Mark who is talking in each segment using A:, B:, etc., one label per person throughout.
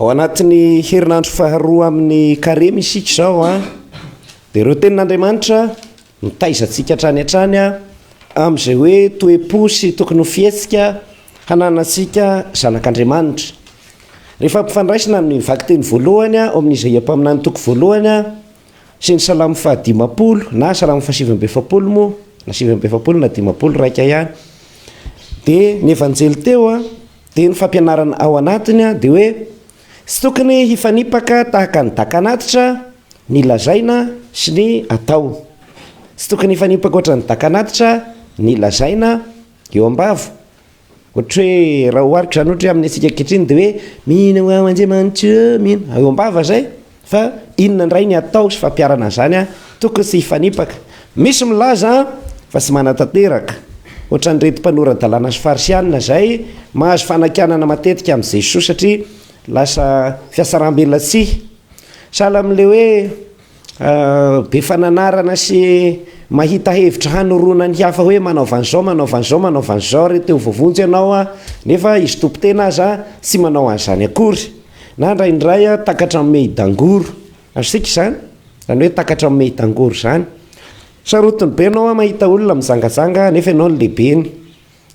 A: ao anatin'ny herinandro faharoa amin'ny carré misika zao a dia ireo tenin'Andriamanitra mitaizantsika hatrany hatrany a amin'izay hoe toe-posy tokony ho fietsika hananantsika zanak'Andriamanitra. Rehefa mpifandraisina amin'ny vakiteny voalohany ao amin'ny Isaia mpaminany toko voalohany a sy ny salamo fahadimapolo na salamo fahasivy-ambefapolo moa na sivy-ambefapolo na dimapolo raika ihany. Dia ny evanjely teo a dia ny fampianarana ao anatiny a dia hoe tsy tokony hifanipaka tahaka ny dakanatitra ny lazaina sy ny atao. Tsy tokony hifanipaka ohatra ny dakanatitra ny lazaina eo am-bava. Ohatra hoe raha oharitra zany ohatra hoe amin'ny antsika ankehitriny dia hoe mihina ho Andriamanitra mihina eo am-bava zay, fa inona indray ny atao sy fampiarana zany a tokony tsy hifanipaka. Misy milaza fa tsy manatanteraka ohatra ny rety mpanoran-dalàna sy farisianina zay mahazo fanakanana matetika amin'i Jesosy satria lasa fiasaram-belatsihy sahala amin'le hoe be fananarana sy mahita hevitra hanoroana ny hafa hoe manaovan'izao manaovan'izao manaovan'izao reto vovonjy ianao a nefa izy tompo-tena aza tsy manao an'izany akory na indraindray a takatra amin'ny mehi-dangoro azosika izany zany hoe takatra amin'ny mehi-dangoro zany. Sarotiny be ianao a mahita olona mizangazanga nefa ianao ny lehibeny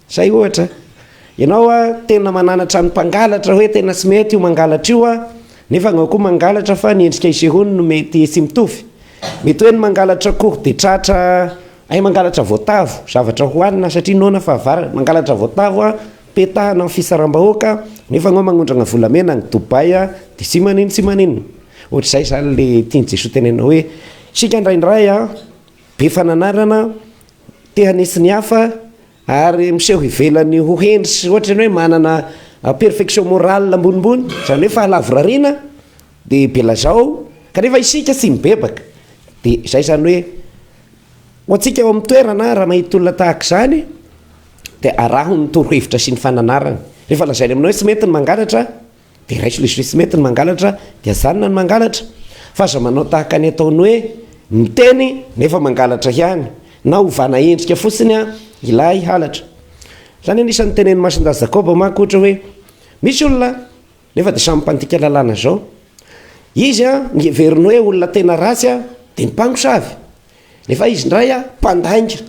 A: zay ohatra. Ianao a tena mananatra ny mpangalatra hoe tena tsy mety io mangalatra io a nefa anao koa mangalatra fa ny endrika isehony no mety tsy mitovy. Mety hoe ny mangalatra koho dia tratra ay mangalatra voatavo zavatra hohanina satria noana fahavara mangalatra voatavo a petahana amin'ny fisaram-bahoaka nefa anao magnondrana volamena ny Dubai a dia tsy maninona ohatr'izay zany le tiany Jesosy tenenao hoe sika indraindray a be fananarana te hanesy ny hafa ary miseho hivelany ho hendry ohatra ny hoe manana perfection morale ambonimbony zany hoe fahalavorariana dia belazao kanefa isika tsy mibebaka. Dia izay zany hoe ho antsika eo amin'ny toerana raha mahita olona tahaka izany dia araho ny torohevitra sy ny fananarana. Rehefa lazainy aminao hoe tsy mety ny mangalatra dia raiso le tsy mety ny mangalatra dia zanona ny mangalatra fa aza manao tahaka ny ataony hoe miteny nefa mangalatra ihany na hovana endrika fotsiny a ilay halatra. Zany anisan'ny tenen'ny Masin-daza Jakoba manko ohatra hoe misy olona nefa dia samy mpandika lalàna zao izy a nieveriny hoe olona tena ratsy a dia ny mpangosavy nefa izy indray a mpandainga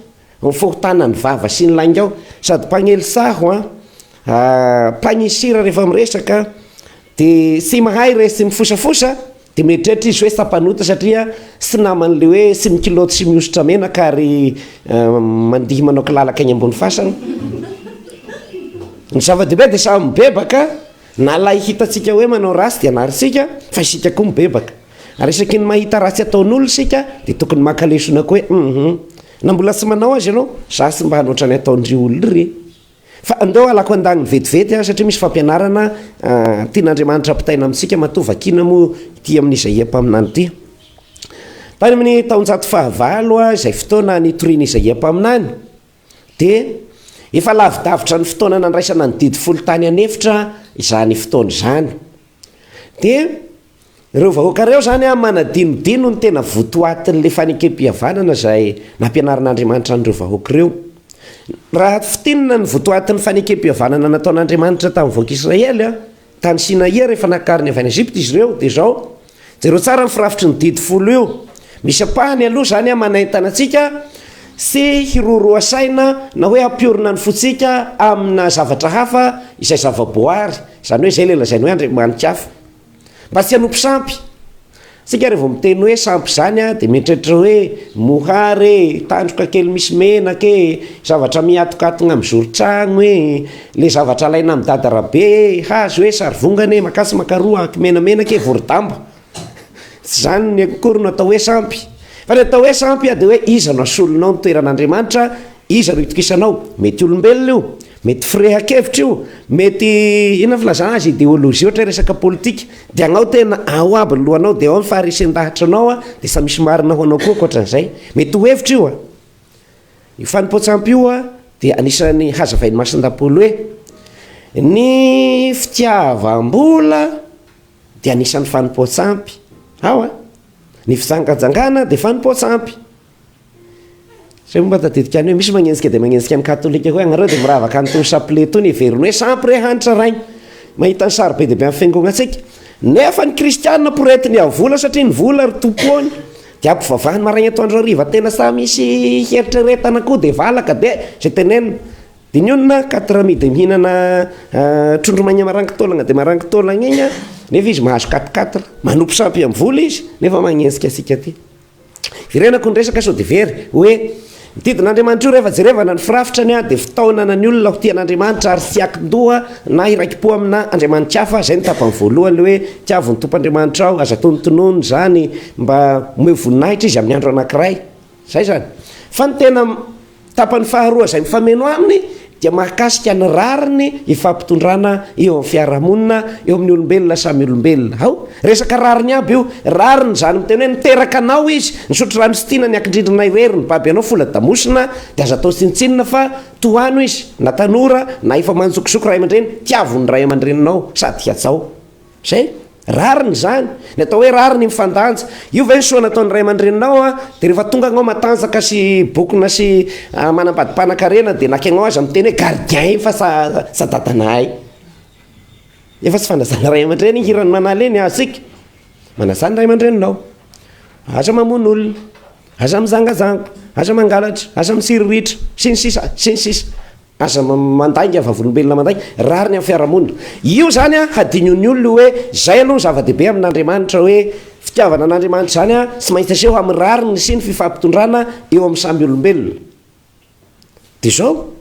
A: mifohotana ny vava sy ny lainga ao sady mpagnely saho a mpagnisira rehefa miresaka dia tsy mahay resy mifosafosa dia mieritreritra izy hoe sapanota satria sy naman'le hoe sy mikilaoty sy mihosotra menaka ary mandihy manao kilalaka any ambony fasana. Ny zava-dehibe dia samy mibebaka na lay hitantsika hoe manao rasy dia anarisika fa isika koa mibebaka ary isaky ny mahita ratsy ataon'olo sika dia tokony makalesona koa hoe na mbola tsy manao azy ianao zasy mba hanoatra ny ataondry olona ry fa andeo alako an-dagny vetivety a satria misy fampianarana tian'Andriamanitra ampitaina amintsika matovy akina moa ity amin'ny Isaia mpaminany ity. Tany amin'ny taonjato fahavalo a izay fotoana nitoriany Isaia mpaminany dia efa lavidavitra ny fotoana nandraisana ny didy folo tany anefitra izany fotoana izany. Dia ireo vahoaka reo zany a manadinodino ny tena votoatin'le fanekem-pihavanana izay nampianaran'Andriamanitra n'ireo vahoaka ireo. Raha fitinina ny votoatin'ny fanekem-pihavanana nataon'Andriamanitra tamin'ny vahoaka Israely a tany Sinaia rehefa nakariny avy any Ezipta izy ireo dia zao jereo tsara ny firafitry ny didy folo io. Misy apahany aloha zany a manaintana antsika sy hiroroa saina na hoe ampiorina ny fotsika amina zavatra hafa izay zavaboary zany hoe zay le lazainy hoe Andriamanitra hafa mba tsy hanompo sampy. Sika rehefa miteny hoe sampy zany a dia mieritreritra hoe mohary tandroka kely misy menaka zavatra miatokatona amin'ny zoron-tragno le zavatra alaina amin'ny dadarabe hazo hoe sarivongana makasy makaroa aky menamenaka vorodamba tsy zany ny akory no atao hoe sampy. Fa ny atao hoe sampy a dia hoe iza no asolonao ny toeran'Andriamanitra, iza no itokisanao, mety olombelona io, mety firehakevitra io, mety inona filazana azy idéologie ohatra resaka politika dia agnao tena ao aby ny lohanao dia ao ny faharisin-dahatra anao a dia sa misy marina ho anao koa ankoatran'izay mety ho hevitra io a. Io fanimpo-tsampy io a dia anisan'ny hazavain'ny Masindampolo hoe ny fitiavam-bola dia anisan'ny fanimpo-tsampy ao a. Ny fizangajangana dia fanimpo-tsampy. Zay mba tadidika any hoe misy magnenjika dia magnenjika amin'ny katolika hoe agnareo dia miravaka an'itony chapelet tony heveriny hoe sampy re hanitra rainy mahita ny sary be dia be amin'ny fiangonantsika nefa ny kristianina poretiny avola satria ny vola ry tompoany de ampivavahany maragny atoandro ariva tena sa misy heritreretana koa de valaka de zay tenenina de ny onona 4 midi mihinana trondro magna marangitolagna de marangitolagna igny nefa izy mahazo 4 manompo sampy amin'ny vola izy nefa magnensika asika ty virenako ny resaka sao de very hoe mitidin'Andriamanitra io rehefa jerevana ny firafitrany de fitaonana ny olona ho tian'Andriamanitra ary sy akin-doha na iraiki-po amina Andriamanitra hafa zay ny tapany voalohany le hoe tiavony tompoandriamanitra ao aza tonontonono zany mba omeo voninahitra izy amin'ny andro anankiray zay zany fa ny tena tapany faharoa zay mifameno aminy dia mahakasika ny rariny ifampitondrana eo amin'ny fiarahamonina eo amin'ny olombelona samy olombelona ao resaka rariny aby io rariny zany miteny hoe niteraka anao izy nisotro rano sitina ny akindrindrina irery ny baby anao fola damosina de aza atao tsinitsinina fa toano izy na tanora na efa manjokosoko ray aman-dreny tiavony ray aman-dreninao sady hiatsao zay rariny zany ny atao hoe rariny mifandanja io ve ny soa nataony ray aman-dreninao de rehefa tonga anao matanjaka sy bokona sy manambadi-panakarena de nakianao azy amin'ny teny hoe gardien fa sa dadanay efa tsy fanazana ray aman-dreny hirany manala eny asika manazany ray aman-dreninao aza mamono olona aza mizangazanga aza mangalatra aza misiriritra sy ny sisa aza mandainga vavolombelona mandainga rariny amin'ny fiarahamonina io zany hadinony olona hoe zay aloha zava-dehibe amin'Andriamanitra hoe fitiavana an'Andriamanitra zany sy maintsy aseho amin'ny rariny sy ny fifampitondrana eo amin'ny samby olombelona de zao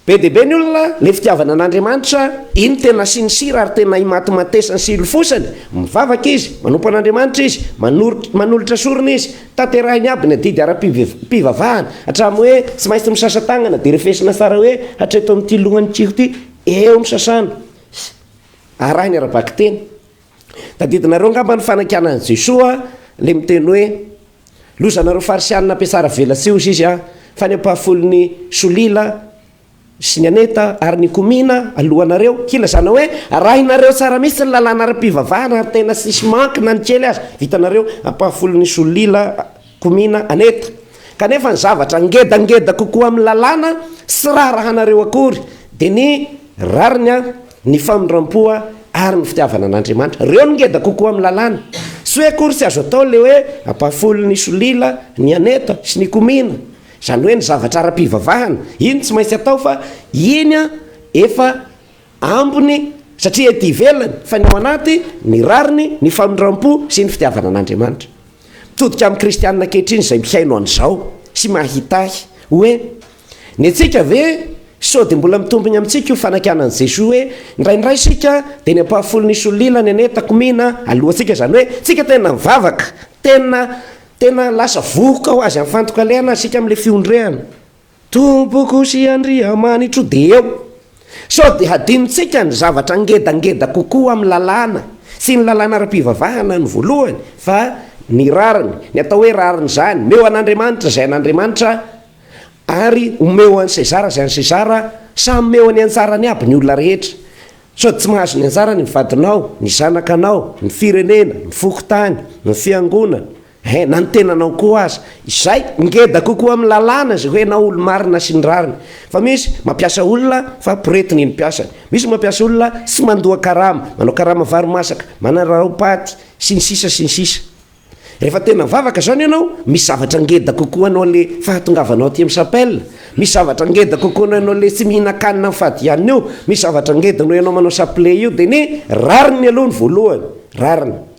A: be dehibe ny olona le fitiavana an'Andriamanitra iny tena sinisira ary tena imatimatesany sy ilofosany mivavaka izy manompo an'Andriamanitra izy manolotra sorona izy tanterahiny aby ny adidy ara-pivavahana hatramy hoe tsy maintsy misasa tagnana de refesina tsara hoe hatreto amin'ity lohany tsiro ty eo misasana arahiny arabaky teny tadidinareo ngamba ny fanakianany Jesoa le miteny hoe lozanareo farisianina ampiasara velatsios izy fa ny ampahafolony solila sy ny aneta ary ny komina alohanareo kilazana hoe arahinareo tsara misy ny lalàna ara-pivavahana ary tena sisy mankina ny kely azy vitanareo ampahafolony solila komina aneta kanefa ny zavatra ngedangeda kokoa amin'ny lalàna sy raharahanareo akory de ny rariny ny famindram-poa ary ny fitiavana an'Andriamanitra reo ny ngeda kokoa amin'ny lalàna sy hoe akory tsy azo atao le hoe ampahafolony solila ny aneta sy ny komina zany hoe ny zavatra ara-pivavahana iny tsy maintsy atao fa iny efa ambony satria ety ivelany fa ny ao anaty ny rariny ny famindram-po sy ny fitiavana an'Andriamanitra mitodika amin'ny kristianina ankehitriny zay mihaino an'izao sy mahitahy hoe ny atsika ve sao de mbola mitombony amintsika io fanakianan'i Jesoa hoe ndraindray sika de ny ampahafolony solila ny aneta komina alohantsika zany hoe tsika tena mivavaka tena lasa vohoka ho azy amin'ny fantokaleana sika amin'le fiondrehana tompoko sy andriamanitro de eo sao de hadinontsika ny zavatra ngedangeda kokoa amin'ny lalàna sy ny lalàna ara-pivavahana ny voalohany fa ny rariny ny atao hoe rariny zany meo an'Andriamanitra zay an'Andriamanitra ary omeo an'ny Sezara zay an'ny Sezara samy meo any antsarany aby ny olona rehetra sao tsy mahazo ny antsarany ny vadinao ny zanakanao ny firenena ny fokotany ny fiangonana na ny tenanao koa azy izay ngeda kokoa amin'ny lalàna zay hoe na olo marina sy ny rariny fa misy mampiasa olona fa poretiny ny mpiasany misy mampiasa olona sy mandoha karama manao karama varomasaka manaraopaty sy ny sisa rehefa tena mivavaka zany ianao misy zavatra ngeda kokoa anao le fahatongavanao aty amin'ny sapelina misy zavatra ngeda kokoa anao le tsy mihina-kanina amin'ny fadianina io misy zavatra ngeda no ianao manao saple io de ny rariny aloha ny voalohany rariny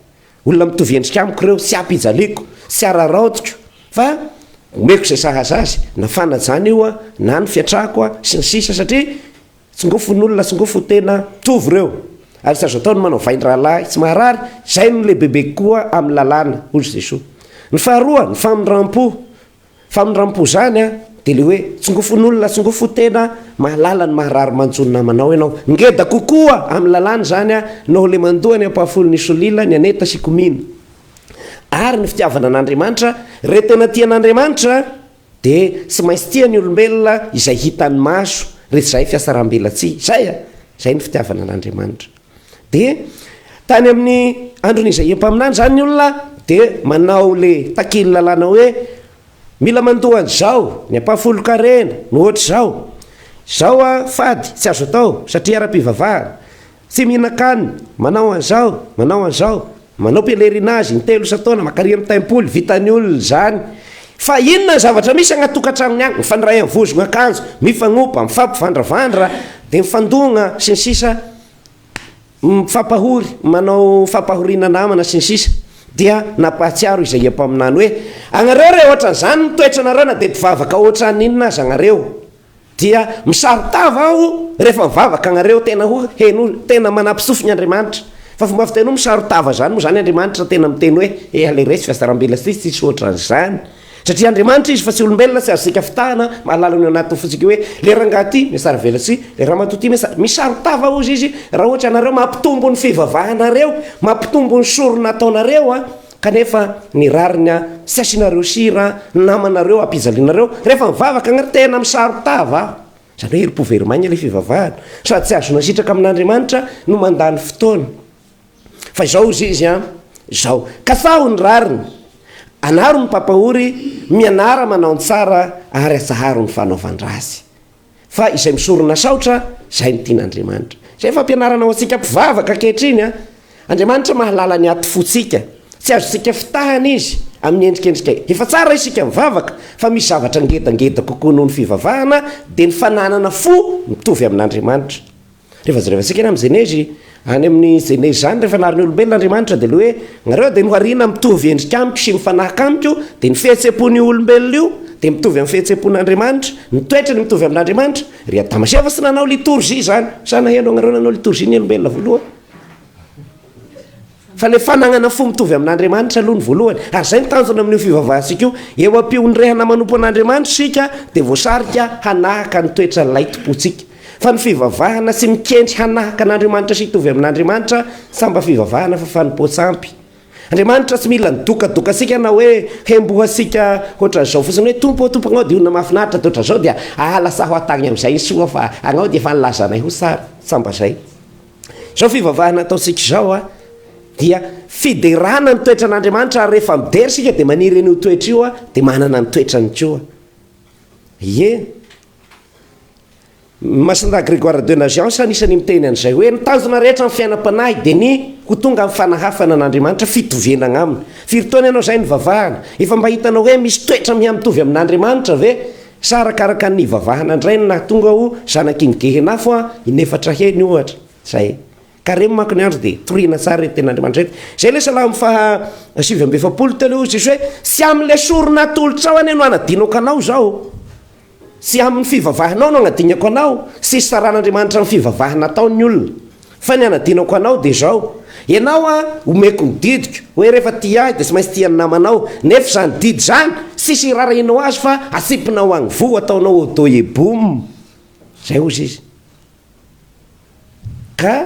A: olona mitovy endrika amiko reo sy ampijaliko sy araraotiko fa omeko zay sahaza azy na fanajana io na ny fiatrako sy ny sisa satria tsingofon'olona tsingofo tena tovy reo ary tsy azo atao ny manao vaindralahy tsy maharary zay no le bebe koa amin'ny lalàna hozy Jesoa ny faharoa ny famindram-po zany de le hoe tsingofon'olona tsingofo tena mahalala ny maharary manjony namanao ianao ngeda kokoa amin'ny lalàna zany nao le mandoha ny ampahafolony solila ny aneta sy komina ary ny fitiavana an'Andriamanitra re tena tian'Andriamanitra de tsy maintsy tia ny olombelona izay hitany maso rehefa zay fiasaram-belatsy zay ny fitiavana an'Andriamanitra de tany amin'ny andron'izay empaminany zany ny olona de manao le takily lalàna hoe mila mandohany zao ny ampahafolo-karena no ohatry zao fady tsy azo atao satria ara-pivavahana tsy mihinan-kanina, manao an'izao, manao pelerinage intelo isataona, makaria amin'ny taimpoly, vitany olona zany. Fa inona ny zavatra misy agnatokantragnony agny, mifandray amin'ny vozona akanjo, mifagnopa, mifampivandravandra, de mifandogna sy ny sisa, mifampahory, manao fampahoriana namana sy ny sisa. Dia nampahatsiaro izay ampaminany hoe agnareo re ohatran'izany nitoetra nareo na de mpivavaka ohatran'ny inona azy agnareo, dia misarotava aho rehefa mivavaka agnareo tena tena manampisofy ny Andriamanitra. Fa fomba fiteny misarotava zany moa zany Andriamanitra tena miteny hoe aleresy fiasaram-bela tsisy ohatran'izany, satria Andriamanitra izy fa tsy olombelona, tsy azosika fitahana mahalala ny anaty fotsika hoe le rangahy miasara velatsy, le raha matoty misarotava ozy izy raha ohatra anareo mampitombo ny fivavahanareo, mampitombo ny sorona ataonareo kanefa ny rarina sy asinareo sira namanareo ampizalinareo rehefa mivavaka agnareo tena misarotava, zany hoe ripoverimagna le fivavahana sady tsy azona sitraka amin'Andriamanitra no mandany fotoana. Fa izao izy zao kasaho ny rariny, anaro ny pampahory, mianara manao tsara ary atsaharo ny fanaovan-drazy. Fa izay misorona saotra zay ny tian'Andriamanitra. Zay fampianarana ho antsika mpivavaka ankehitriny Andriamanitra mahalala ny aty fotsika, tsy azosika fitahana izy amin'ny endrikendrika. Efa tsara isika mivavaka, fa misy zavatra ngedangeda kokoa noho ny fivavahana, de ny fananana fo mitovy amin'Andriamanitra. Rehefa jerevasika amin'ny Genezy, any amin'ny Genezy zany rehefa nariny olombelona Andriamanitra de le hoe nareo de noharina mitovy endrika amiko sy mifanahaka amiko, de ny fihetseham-pon'ny olombelona io de mitovy amin'ny fihetseham-pon'Andriamanitra, ny toetrany mitovy amin'Andriamanitra. Ry Adama sy nanao liturgie zany, sa naheno agnareo nanao liturgie ny olombelona voalohany. Fa le fanagnana fo mitovy amin'Andriamanitra aloha ny voalohany. Ary zay ny tanjona amin'io fivavahantsika io, eo am-pionrehana manompo an'Andriamanitra sika de voasarika hanahaka ny toetran'ilay tompontsika. Fa ny fivavahana sy mikendry hanahaka an'Andriamanitra sy hitovy amin'Andriamanitra samba fivavahana fa fanompoatsampy. Andriamanitra tsy mila nidokadoka-sika na hoe hembohasika ohatran'izao fotsiny hoe tompo agnao de olona mahafinaritra de ohatran'izao dia lasa ho atagny amin'izay soa fa agnao de efa nilazanay ho sara, samba zay. Zao fivavahana ataontsika zao dia fiderana ny toetra an'Andriamanitra, ary rehefa midery sika de maniry an'io toetra io de manana ny toetrany koa. Masina Grégoire de Nazianze anisany miteny an'izay hoe ny tanjona rehetra ny fiainam-panahy de ny ho tonga amin'ny fanahafana an'Andriamanitra fitovenana aminy. Firy ianao zay ny vavahana, efa mba hitanao hoe misy toetra miamitovy amin'Andriamanitra ve? Sa arakaraka ny vavahana indray no nahatonga ho zanakingehenafo inefatra heny ohatra zay. Karemo manko ny andro de torina tsara ten'Andriamanitra reto. Zay le Salamo faha 7:20 telo izy hoe sy amin'le sorona atolotra ao ane no anadinako anao zao. Sy amin'ny fivavahanao no agnadinako anao, sy saran'Andriamanitra amin'ny fivavahana ataon'ny olona. Fa ny anadinako anao de zao, ianao omeko ny didiko hoe rehefa tia de sy maintsy tia ny namanao, nefa zany didy zany sisy rarahinao azy fa asipinao agny vo ataonao odoyeboum. Zay ozy izy. Ka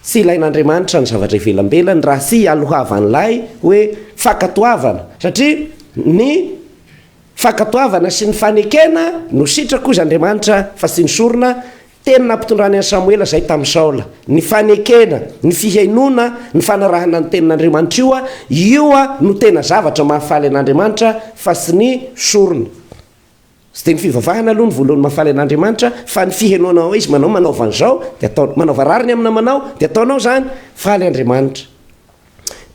A: sy ilain'Andriamanitra ny zavatra ivelambelany raha sy alohavan'lay hoe fakatoavana, satria ny fakatoavana sy ny fanekena no sitra koza Andriamanitra fa sy ny sorona. Tena nampitondrany an'i Samuela zay tamin'ny Saola, ny fanekena, ny fihainona, ny fanarahana ny tenin'Andriamanitra io no tena zavatra mahafaly an'Andriamanitra fa sy ny sorona. Sy de ny fivavahana aloha ny voalohany mahafaly an'Andriamanitra, fa ny fihainona izy manaova an'izao de atao, manaova rariny amina manao de ataonao zany faly Andriamanitra.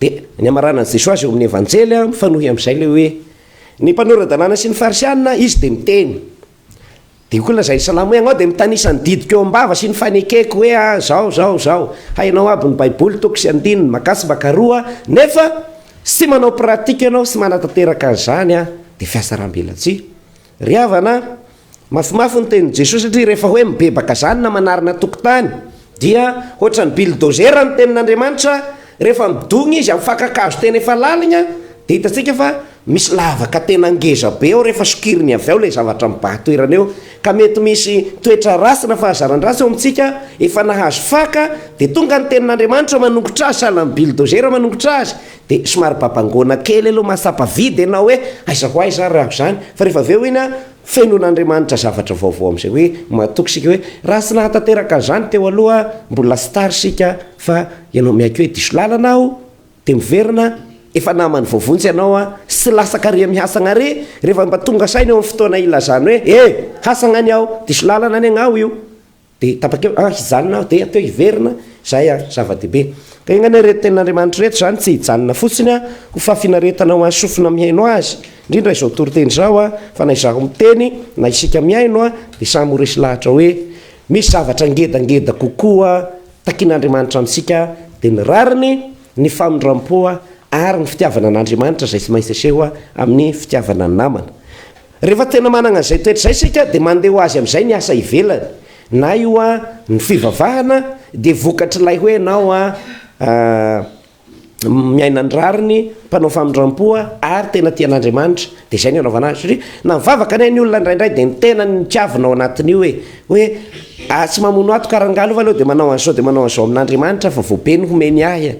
A: De ny amarana an'i Jesosy eo amin'ny evanjely mifanohy amin'izay le hoe ny mpanorandalàna sy ny farisianina izy de miteny. De koa zay Salamo hoe agnao de mitanisa ny didiko eo am-bava sy ny fanekeko hoe zao hainao aby ny baiboly toko sy andininy makasy bakaroa, nefa sy manao pratika ianao, sy manatanteraka an'izany de fiasaram-belatsy. Ry havana, mafimafy ny tenin'i Jesosy satria rehefa hoe mibebaka zany na manarina tokotany dia ohatran'ny bulldozer ny tenin'Andriamanitra, rehefa midogny izy amin'ny fakakazo tena efa laligna de hitantsika fa misy lavaka tena ngeza be eo rehefa sokiriny avy ao le zavatra mibahatoerana eo, ka mety misy toetra rasy na fahazaran-drasy eo amintsika efa nahazo faka de tonga ny tenin'Andriamanitra manongotra azy sahala ny bulldozer manongotra azy de somary babangona kely aloha masapa vidy ianao hoe aiza ho aiza raha zany, fa rehefa aveo iny fenon'Andriamanitra zavatra vaovao amin'izay hoe matoky sika hoe raha sy nahatanteraka an'izany teo aloha mbola sy tary sika, fa ianao miaiky hoe diso lalana aho de miverina efa namany voavonjy ianao sy lasakarea mihasagna re, rehefa mba tonga saina eo amin'ny fotoana ilazany hoe hasagna any aho diso lalana any agnao io, de tapakeo izanona de ateo iverina zay zava-dehibe ka ignany reten'Andriamanitra rehetra zany tsy hijanona fotsiny ho fafinaretanao asofina mihaino azy indrindra izao toriteny zao fa na izaho miteny na isika mihaino de samy resy lahatra hoe misy zavatra ngedangeda kokoa takian'Andriamanitra amintsika de ny rariny ny famindram-po ary ny fitiavana an'Andriamanitra zay tsy maintsy aseho amin'ny fitiavana ny namana. Rehefa tena manana zay toetra zay sika de mandeha ho azy amin'izay ny asa ivelany na io ny fivavahana de vokatr'ilay hoe nao miaina ny rariny mpanao famindram-po ary tena tian'Andriamanitra de zay ny anaovana azy satria na mivavaka ny olona indraindray de ny tena ny tiavinao anatin'io hoe tsy mamono ato karangalova aloha de manao an'izao de manao an'izao amin'Andriamanitra fa voabe ny homeny ahy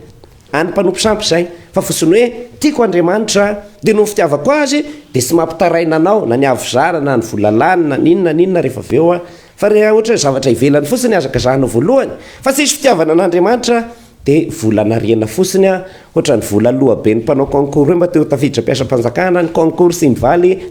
A: any mpanompo sampy zay fa fotsiny hoe tiako Andriamanitra de no fitiavako azy de tsy mampitaraina anao na ny avozara na ny volalany na ninona rehefa aveo fa rehefa ohatra hoe zavatra ivelany fotsiny azaka zahanao voalohany fa tsisy fitiavana an'Andriamanitra de volana riena fotsiny ohatra ny vola lohabe ny mpanao concours hoe mba teo tafiditra mpiasa-panjakana ny concours sy mivaly